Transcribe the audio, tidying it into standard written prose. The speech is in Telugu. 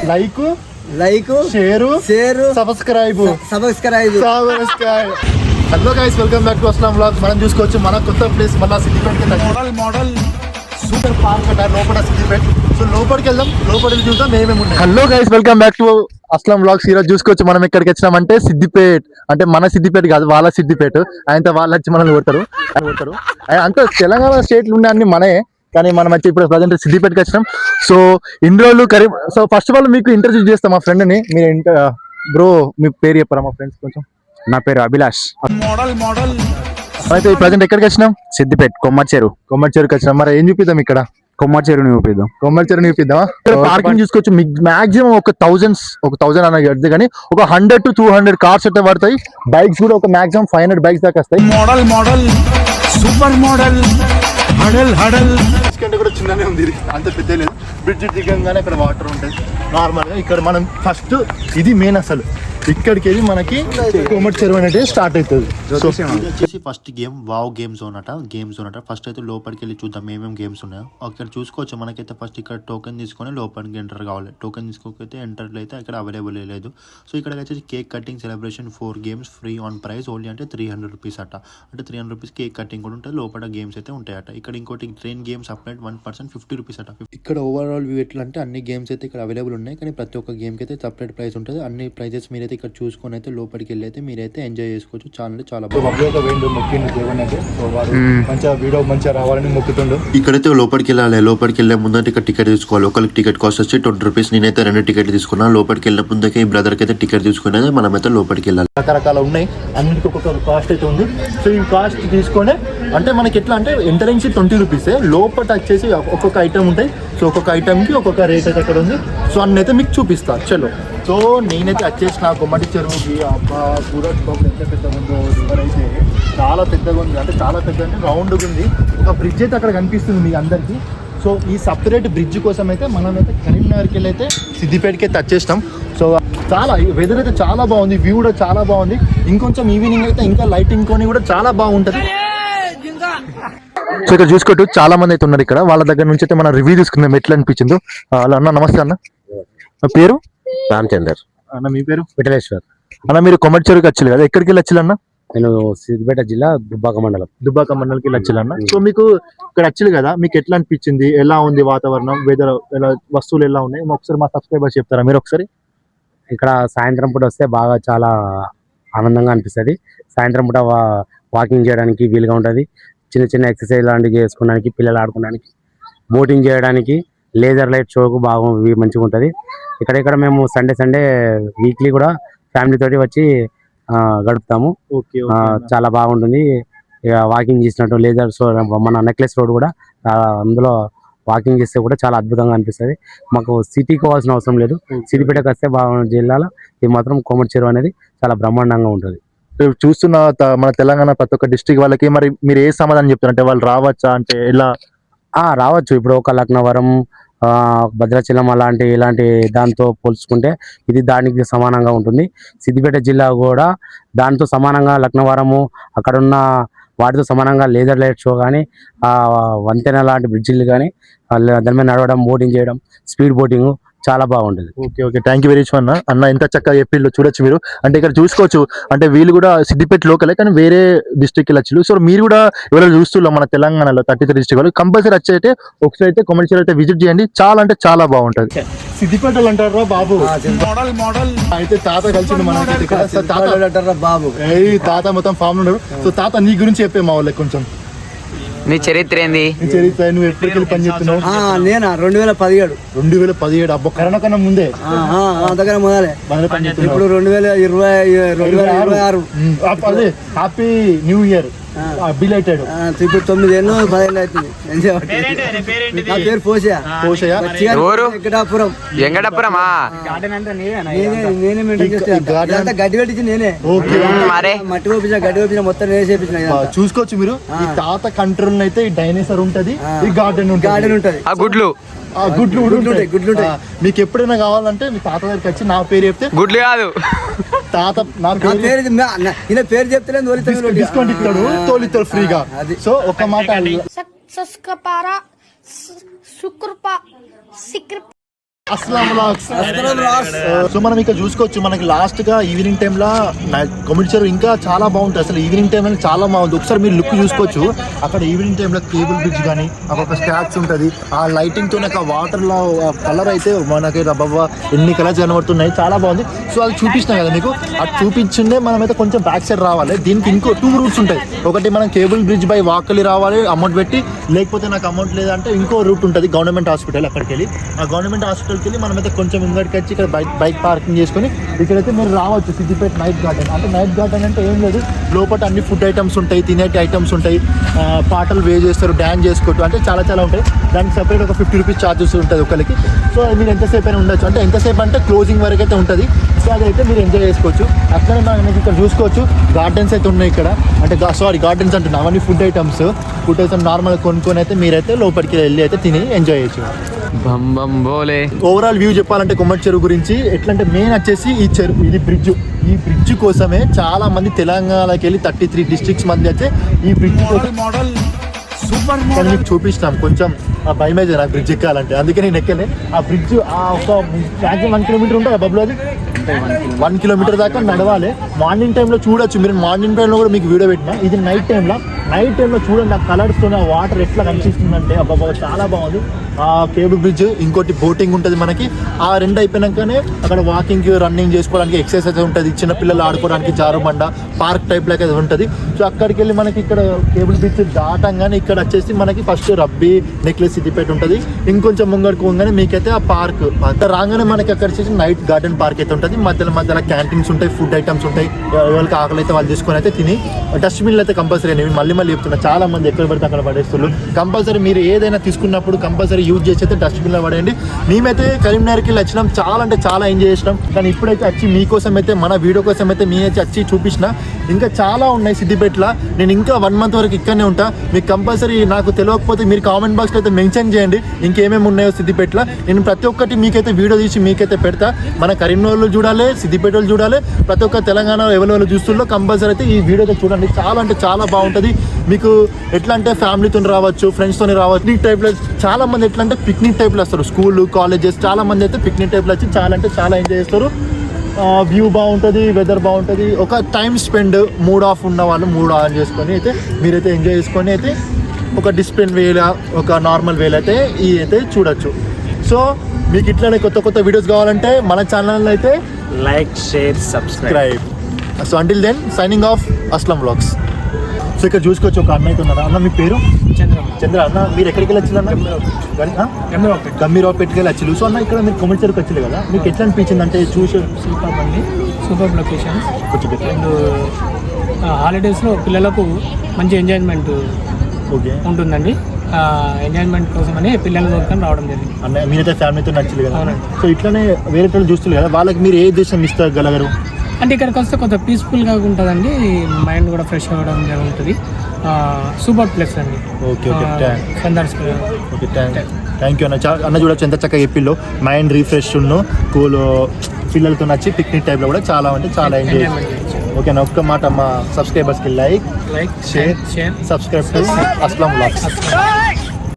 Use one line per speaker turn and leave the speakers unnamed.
Like share subscribe. Hello guys, welcome back to Aslam vlogs. మనం చూసుకోవచ్చు మన కొత్త ప్లేస్ మళ్ళీ సిద్దిపేట మోడల్ సూపర్ పార్క్ అంటారు లోపల సిద్దిపేట. సో లోపలికి వెళ్దాం, లోపలికి చూద్దాం ఏమేమి ఉన్నాయి. Hello guys, welcome back to Aslam vlogs. ఈరోజు చూసుకోవచ్చు మనం ఎక్కడికి వచ్చినామంటే సిద్దిపేట. అంటే మన సిద్దిపేట కాదు, వాళ్ళ సిద్దిపేట. ఆయనతో వాళ్ళు వచ్చి మనల్ని కొడతారు. అంతా తెలంగాణ స్టేట్లు ఉన్నాయి అన్ని మనమే, కానీ మనం వచ్చి ఇప్పుడు ప్రజెంట్ సిద్దిపేటకి వచ్చినాం. సో ఇన్ని రోజులు సో ఫస్ట్ ఆఫ్ ఆల్ మీకు ఇంట్రడ్యూస్ చేస్తాం మా ఫ్రెండ్ని. మీరు బ్రో మీ పేరు చెప్పారా మా ఫ్రెండ్స్ కొంచెం?
నా పేరు అభిలాష్.
అయితే ప్రజెంట్ ఎక్కడికి వచ్చినాం?
సిద్దిపేట
కొమ్మచేరుకి వచ్చినాం. మరి ఏం చూపిద్దాం ఇక్కడ?
కొమ్మచేరుని చూపిద్దాం.
చూపిద్దామా? పార్కింగ్ చూసుకోవచ్చు. మాక్సిమం ఒక 1000 అన్న కడితే కానీ ఒక 100 to 200 కార్స్ అయితే పడతాయి. బైక్స్ కూడా ఒక మాక్సిమం 500 బైక్స్ దాకా వస్తాయి.
మోడల్ సూపర్ మోడల్ హడల్
కంటే కూడా చిన్ననే ఉంది, అంత పెద్ద లేదు. బ్రిడ్జ్ దిగంగానే అక్కడ వాటర్ ఉంటుంది నార్మల్ గా. ఇక్కడ మనం ఫస్ట్ ఇది మెయిన్, అసలు ఇక్కడికి వెళ్ళి మనకి కోమటి చెరువు అనేది స్టార్ట్ అవుతుంది.
First game wow game zone అట. ఫస్ట్ అయితే లోపలికి వెళ్ళి చూద్దాం ఏమేమి గేమ్స్ ఉన్నాయో. అక్కడ చూసుకోవచ్చు. మనకైతే ఫస్ట్ ఇక్కడ టోకెన్ తీసుకొని లోపలికి ఎంటర్ కావాలి. టోకెన్ తీసుకోకపోతే ఎంటర్ అయితే ఇక్కడ అవైలబుల్ లేదు. సో ఇక్కడ వచ్చేసి cake cutting celebration 4 games free on price only అంటే 300 rupees అట. అంటే 300 rupees కేక్ కటింగ్ కూడా ఉంటుంది. లోపల గేమ్స్ అయితే ఉంటాయట. ఇక్కడ ఇంకోటి train games applied 1 person 50 rupees అట. ఇక్కడ ఓవరాల్ వ్యూ ఎట్లా అంటే అన్ని గేమ్స్ అయితే ఇక్కడ అవైలబుల్ ఉన్నాయి, కానీ ప్రతి ఒక్క గేమ్కి అయితే సపరేట్ ప్రైస్ ఉంటుంది. అన్ని ప్రైజెస్ మీరైతే ఇక్కడ చూసుకొని అయితే లోపలికి వెళ్ళి అయితే మీరైతే ఎంజాయ్ చేసుకోవచ్చు. చాలా అంటే చాలా మంచిగా వీడియో మంచిగా రావాలని మొక్కుతుండు. ఇక్కడైతే లోపలికి వెళ్ళాలి. లోపలికి వెళ్ళే ముందంటే ఇక్కడ టికెట్ తీసుకోవాలి. ఒకరికి టికెట్ కాస్ట్ వచ్చి 20 rupees. నేనైతే 2 టికెట్లు తీసుకున్నాను. లోపలికి వెళ్ళే ముందుకే ఈ బ్రదర్కి అయితే టికెట్ తీసుకునేది మనమైతే లోపలికి వెళ్ళాలి.
రకరకాల ఉన్నాయి, అన్నిటికీ ఒక్కొక్క కాస్ట్ అయితే ఉంది. సో ఈ కాస్ట్ తీసుకొని అంటే మనకి ఎట్లా అంటే ఎంట్రెన్స్ 20 rupees, లోపల వచ్చేసి ఒక్కొక్క ఐటమ్ ఉంటాయి. సో ఒక్కొక్క ఐటమ్కి ఒక్కొక్క రేట్ అయితే అక్కడ ఉంది. సో అన్నీ అయితే మీకు చూపిస్తా. చలో. సో నేనైతే వచ్చేసి నా కొమ్మటి చెరువుకి అబ్బా సూరత్ బాబు ఎంత పెద్దగా ఉందో. ఎవరైతే చాలా పెద్దగా ఉంది, అంటే చాలా పెద్ద అంటే రౌండ్గా ఉంది. ఒక బ్రిడ్జ్ అయితే అక్కడ కనిపిస్తుంది మీ అందరికీ. సో ఈ సపరేట్ బ్రిడ్జ్ కోసం అయితే మనమైతే కరీంనగర్కి వెళ్ళి అయితే సిద్దిపేటకి అయితే వచ్చేసినాం. సో చాలా వెదర్ అయితే చాలా బాగుంది, వ్యూ కూడా చాలా బాగుంది. ఇంకొంచెం ఈవినింగ్ అయితే ఇంకా లైటింగ్ కొని కూడా చాలా బాగుంటుంది. సో ఇక్కడ చూసుకోవచ్చు చాలా మంది అయితే ఉన్నారు ఇక్కడ. వాళ్ళ దగ్గర నుంచి అయితే మనం రివ్యూ తీసుకుందాం ఎట్లా అనిపించిందో. అలా అన్న నమస్తే అన్న. నా పేరు
రామచందర్.
అన్న మీ పేరు?
విఠలేశ్వర్.
అన్న మీరు కొమ్మటి చెరువుకి వచ్చారు కదా, ఎక్కడికి వెళ్ళి వచ్చారన్న?
నేను సిద్దిపేట జిల్లా దుబ్బాక మండలంకి వెళ్ళి వచ్చారన్న. సో మీకు ఇక్కడ వచ్చారు కదా, మీకు ఎట్లా అనిపించింది? ఎలా ఉంది వాతావరణం, వెదర్, ఎలా వస్తువులు ఎలా ఉన్నాయి? ఒకసారి మా సబ్స్క్రైబర్స్ చెప్తారా మీరు ఒకసారి? ఇక్కడ సాయంత్రం పూట వస్తే బాగా చాలా ఆనందంగా అనిపిస్తుంది. సాయంత్రం పూట వాకింగ్ చేయడానికి వీలుగా ఉంటుంది. చిన్న చిన్న ఎక్సర్సైజ్ లాంటివి చేసుకోవడానికి, పిల్లలు ఆడుకోవడానికి, బోటింగ్ చేయడానికి, లేజర్ లైట్ షోకు బాగా మంచిగా ఉంటుంది. ఇక్కడ మేము సండే వీక్లీ కూడా ఫ్యామిలీ తోటి వచ్చి గడుపుతాము. చాలా బాగుంటుంది. ఇక వాకింగ్ చేసినట్టు లేజర్ షో, మన నెక్లెస్ రోడ్ కూడా అందులో వాకింగ్ చేస్తే కూడా చాలా అద్భుతంగా అనిపిస్తుంది. మాకు సిటీకి పోవాల్సిన అవసరం లేదు. సిద్దిపేటకి వస్తే జిల్లాలో ఇది మాత్రం కోమటి చెరువు అనేది చాలా బ్రహ్మాండంగా ఉంటుంది.
చూస్తున్న మన తెలంగాణ ప్రతి ఒక్క డిస్ట్రిక్ట్ వాళ్ళకి మరి మీరు ఏ సమాధానం చెప్తారు? అంటే వాళ్ళు రావచ్చా, అంటే ఎలా?
రావచ్చు. ఇప్పుడు ఒక లక్నవరం, భద్రాచలం ఇలాంటి దాంతో పోల్చుకుంటే ఇది దానికి సమానంగా ఉంటుంది. సిద్దిపేట జిల్లా కూడా దాంతో సమానంగా లక్నవరము అక్కడున్న వాటితో సమానంగా లేజర్ లైట్ షో కానీ, వంతెన లాంటి బ్రిడ్జిలు కానీ, దాని మీద నడవడం, బోటింగ్ చేయడం, స్పీడ్ బోటింగ్ చాలా బాగుంటుంది.
Okay thank you very much అన్న ఎంత చక్కగా చెప్పిళ్ళు. చూడొచ్చు మీరు. అంటే ఇక్కడ చూసుకోవచ్చు, అంటే వీళ్ళు కూడా సిద్దిపేట లోకలే కానీ వేరే డిస్ట్రిక్ట్ వచ్చి. సో మీరు కూడా ఎవరైనా చూస్తున్నాం మన తెలంగాణలో 33 డిస్ట్రిక్ట్ వాళ్ళు కంపల్సరీ వచ్చి ఒకసారి అయితే కొమ్మటి చెరువు అయితే విజిట్ చేయండి. చాలా అంటే చాలా బాగుంటుంది. సిద్దిపేటలు అంటారా బాబు? మోడల్ అయితే తాత కలిసి మన బాబు తాత మొత్తం ఫామ్ ఉన్నారు. సో తాత నీ గురించి చెప్పే మా వాళ్ళకి కొంచెం.
నీ చరిత్ర ఏంది?
నువ్వు ఎప్పటికెళ్ళి పని చేస్తున్నావు?
నేను
2017 అబ్బో కరోనా కన్నా ముందే
అంతకన్నా మొదలే. ఇప్పుడు 2026.
Happy new year belated.
ఇప్పుడు 9 ఏళ్ళు 10 ఏళ్ళు అవుతుంది. నా పేరు పోషయ్య. వెంకటాపురం. నేనే మెయింటైన్ చేస్తాను. గడ్డి పెట్టించి నేనే మట్టి పోపించిన, గడ్డి పోపించిన, మొత్తం నేనే చేపించిన.
చూసుకోవచ్చు మీరు. ఈ తాత కంట్రోల్ అయితే ఈ డైనోసార్ ఉంటది, ఈ గార్డెన్ ఉంటది. గుడ్లు ఉంటాయి. మీకు ఎప్పుడైనా కావాలంటే మీ తాత దగ్గరికి వచ్చి నా పేరు చెప్తే
గుడ్లు కాదు
తాత నా
పేరు చెప్తే
డిస్కౌంట్ ఇస్తాడు, తోలిస్తాడు ఫ్రీగా. సో ఒక మాట Aslam vlogs.
Aslam vlogs.
So మనం ఇక్కడ చూసుకోవచ్చు, మనకి లాస్ట్ గా ఈవినింగ్ టైమ్ లా కొమిడి చెరువు ఇంకా చాలా బాగుంటుంది. అసలు ఈవినింగ్ టైం అనేది చాలా బాగుంది. ఒకసారి మీరు లుక్ చూసుకోవచ్చు. అక్కడ ఈవినింగ్ టైమ్ లో కేబుల్ బ్రిడ్జ్ కానీ అక్కడ ఒక స్టాచ్యూ ఉంటుంది. ఆ లైటింగ్ తో వాటర్ లో కలర్ అయితే మనకి రబ్బా ఎన్ని కలర్స్ కనబడుతున్నాయి, చాలా బాగుంది. సో అది చూపిస్తున్నాం కదా మీకు, అది చూపించిందే మనమైతే కొంచెం బ్యాక్ సైడ్ రావాలి. దీనికి ఇంకో 2 రూట్స్ ఉంటాయి. ఒకటి మనం కేబుల్ బ్రిడ్జ్ బై వాకలి రావాలి అమౌంట్ పెట్టి, లేకపోతే నాకు అమౌంట్ లేదంటే ఇంకో రూట్ ఉంటుంది గవర్నమెంట్ హాస్పిటల్. అక్కడికి వెళ్ళి ఆ గవర్నమెంట్ హాస్పిటల్కి వెళ్ళి మనమైతే కొంచెం ముంగడికి వచ్చి ఇక్కడ బైక్ పార్కింగ్ చేసుకొని ఇక్కడైతే మీరు రావచ్చు. Siddipet night garden. అంటే నైట్ గార్డెన్ అంటే ఏం లేదు, లోపల అన్ని ఫుడ్ ఐటమ్స్ ఉంటాయి, తినేటి ఐటమ్స్ ఉంటాయి, పాటలు వే చేస్తారు, డ్యాన్స్ చేసుకోవచ్చు, అంటే చాలా చాలా ఉంటాయి. దానికి సపరేట్ ఒక 50 రూపీస్ ఛార్జెస్ ఉంటుంది ఒకరికి. సో మీరు ఎంతసేపు అయినా ఉండొచ్చు, అంటే ఎంతసేపు అంటే క్లోజింగ్ వరకు అయితే ఉంటుంది. సో అదైతే మీరు ఎంజాయ్ చేసుకోవచ్చు. అట్లనే మనం ఇక్కడ చూసుకోవచ్చు గార్డెన్స్ అయితే ఉన్నాయి ఇక్కడ. అంటే గార్డెన్స్ అంటున్నా, అవన్నీ ఫుడ్ ఐటమ్స్ నార్మల్ కొనుక్కొని అయితే మీరైతే లోపలికి వెళ్ళి అయితే తిని ఎంజాయ్ చేయొచ్చు.
బం బం బోలే.
ఓవరాల్ వ్యూ చెప్పాలంటే కొమ్మటి చెరువు గురించి ఎట్లా అంటే మెయిన్ వచ్చేసి ఈ చెరువు, ఇది బ్రిడ్జ్. ఈ బ్రిడ్జ్ కోసమే చాలా మంది తెలంగాణకి వెళ్ళి 33 డిస్ట్రిక్ట్స్ మంది అయితే ఈ బ్రిడ్జ్ కోసం కానీ మీకు చూపిస్తాం. కొంచెం భయం అయితే నాకు బ్రిడ్జ్ ఎక్కాలంటే, అందుకే నేను ఎక్కలే. ఆ బ్రిడ్జ్ ఒక మ్యాక్సిమం 1 కిలోమీటర్ ఉంటుంది బబ్లు, అది 1 కిలోమీటర్ దాకా నడవాలి. మార్నింగ్ టైంలో చూడొచ్చు మీరు, మార్నింగ్ టైంలో కూడా మీకు వీడియో పెట్టినా. ఇది నైట్ టైంలో చూడండి ఆ కలర్స్తో ఆ వాటర్ ఎట్లా కనిపిస్తుందంటే అబ్బా చాలా బాగుంది. ఆ కేబుల్ బ్రిడ్జ్, ఇంకోటి బోటింగ్ ఉంటుంది మనకి. ఆ 2 అయిపోయినాకనే అక్కడ వాకింగ్ రన్నింగ్ చేసుకోవడానికి ఎక్సర్సైజ్ ఉంటుంది, చిన్న పిల్లలు ఆడుకోవడానికి జారుబండ పార్క్ టైప్ లాగా ఉంటుంది. సో అక్కడికి వెళ్ళి మనకి ఇక్కడ కేబుల్ బ్రిడ్జ్ దాటంగానే ఇక్కడ వచ్చేసి మనకి ఫస్ట్ రబ్బీ నెక్లెస్ సిద్దిపేట ఉంటుంది. ఇంకొంచెం ముంగడికి పోగానే మీకైతే ఆ పార్క్ అక్కడ రాగానే మనకి అక్కడ వచ్చేసి నైట్ గార్డెన్ పార్క్ అయితే ఉంటుంది. మధ్యలో క్యాంటీన్స్ ఉంటాయి, ఫుడ్ ఐటమ్స్ ఉంటాయి. ఎవరికి ఆకలి అయితే వాళ్ళు తీసుకొని అయితే తిని, డస్ట్బిన్లు అయితే కంపల్సరీ అనేవి మళ్ళీ చెప్తున్నా, చాలా మంది ఎక్కడ పడితే అక్కడ పడేస్తున్నారు. కంపల్సరీ మీరు ఏదైనా తీసుకున్నప్పుడు కంపల్సరీ యూజ్ చేసి అయితే డస్ట్బిన్లో పడేయండి. మేమైతే కరీంనగర్కి వెళ్ళి వచ్చినాం, చాలా అంటే చాలా ఎంజాయ్ చేసినాం. కానీ ఇప్పుడైతే వచ్చి మీకోసం అయితే మన వీడియో కోసం అయితే నేనైతే వచ్చి చూపించిన. ఇంకా చాలా ఉన్నాయి సిద్దిపేటలో. నేను ఇంకా 1 మంత్ వరకు ఇక్కడనే ఉంటా. మీకు కంపల్సరీ నాకు తెలియకపోతే మీరు కామెంట్ బాక్స్లో అయితే మెన్షన్ చేయండి ఇంకేమేమి ఉన్నాయో సిద్దిపేటలో. నేను ప్రతి ఒక్కటి మీకైతే వీడియో తీసి మీకైతే పెడతా. మన కరీంనగర్లో చూడాలి, సిద్దిపేటలో చూడాలి, ప్రతి ఒక్క తెలంగాణ ఎవరెవరు చూస్తుల్లో కంపల్సరీ అయితే ఈ వీడియో అయితే చూడండి. చాలా అంటే చాలా బాగుంటుంది. మీకు ఎట్లా అంటే ఫ్యామిలీతో రావచ్చు, ఫ్రెండ్స్తో రావచ్చు. పిక్నిక్ టైప్లో చాలా మంది ఎట్లా అంటే పిక్నిక్ టైప్లో వస్తారు. స్కూల్ కాలేజెస్ చాలా మంది అయితే పిక్నిక్ టైప్లో వచ్చి చాలా అంటే చాలా ఎంజాయ్ చేస్తారు. వ్యూ బాగుంటుంది, వెదర్ బాగుంటుంది. ఒక టైం స్పెండ్ మూడ్ ఆఫ్ ఉన్న వాళ్ళు మూడ్ ఆన్ చేసుకొని అయితే మీరైతే ఎంజాయ్ చేసుకొని అయితే ఒక డిసిప్లిన్ వేలా, ఒక నార్మల్ వేలో అయితే ఈ అయితే చూడొచ్చు. సో మీకు ఇట్లానే కొత్త వీడియోస్ కావాలంటే మన ఛానల్ అయితే
like, share, subscribe.
So until then signing off Aslam vlogs. So ఇక్కడ చూసుకోవచ్చు ఒక అన్న అయితే ఉన్నారు. అన్న మీ పేరు? చంద్ర. అన్న మీరు ఎక్కడికి వెళ్ళి వచ్చిందన్న? గంభీరావుపేటకి వెళ్ళి వచ్చి. సో అన్న ఇక్కడ మీరు కొమ్మడి చెరువుకి వచ్చి కదా, మీకు ఎట్లా అనిపించింది అంటే చూసి?
Super location.
కొంచెం
అండ్ హాలిడేస్లో పిల్లలకు మంచి ఎంజాయ్మెంట్ ఉంటుందండి. ఎంజాయ్మెంట్ కోసమని పిల్లల దొరకని రావడం జరిగింది.
అన్న మీరైతే ఫ్యామిలీతో నచ్చలేదు కదా. సో ఇట్లానే వేరే వాళ్ళు చూస్తున్నారు కదా, వాళ్ళకి మీరు ఏ దేశం ఇస్తగలరు?
అంటే ఇక్కడికి వస్తే కొంచెం పీస్ఫుల్గా ఉంటుందండి, మైండ్ కూడా ఫ్రెష్ అవ్వడం జరుగుతుంది. సూపర్ ప్లేస్ అండి.
ఓకే
సందర్శకులు.
ఓకే థ్యాంక్ యూ అన్న. అన్న చూడొచ్చు ఎంత చక్కగా చెప్పిల్లో. మైండ్ రీఫ్రెష్ కూల్ పిల్లలతో నచ్చి పిక్నిక్ టైప్లో కూడా చాలా అంటే చాలా ఎంజాయ్. ఓకేనా, ఒక్క మాట మా సబ్స్క్రైబర్స్కి like, share, subscribe to Aslam vlogs.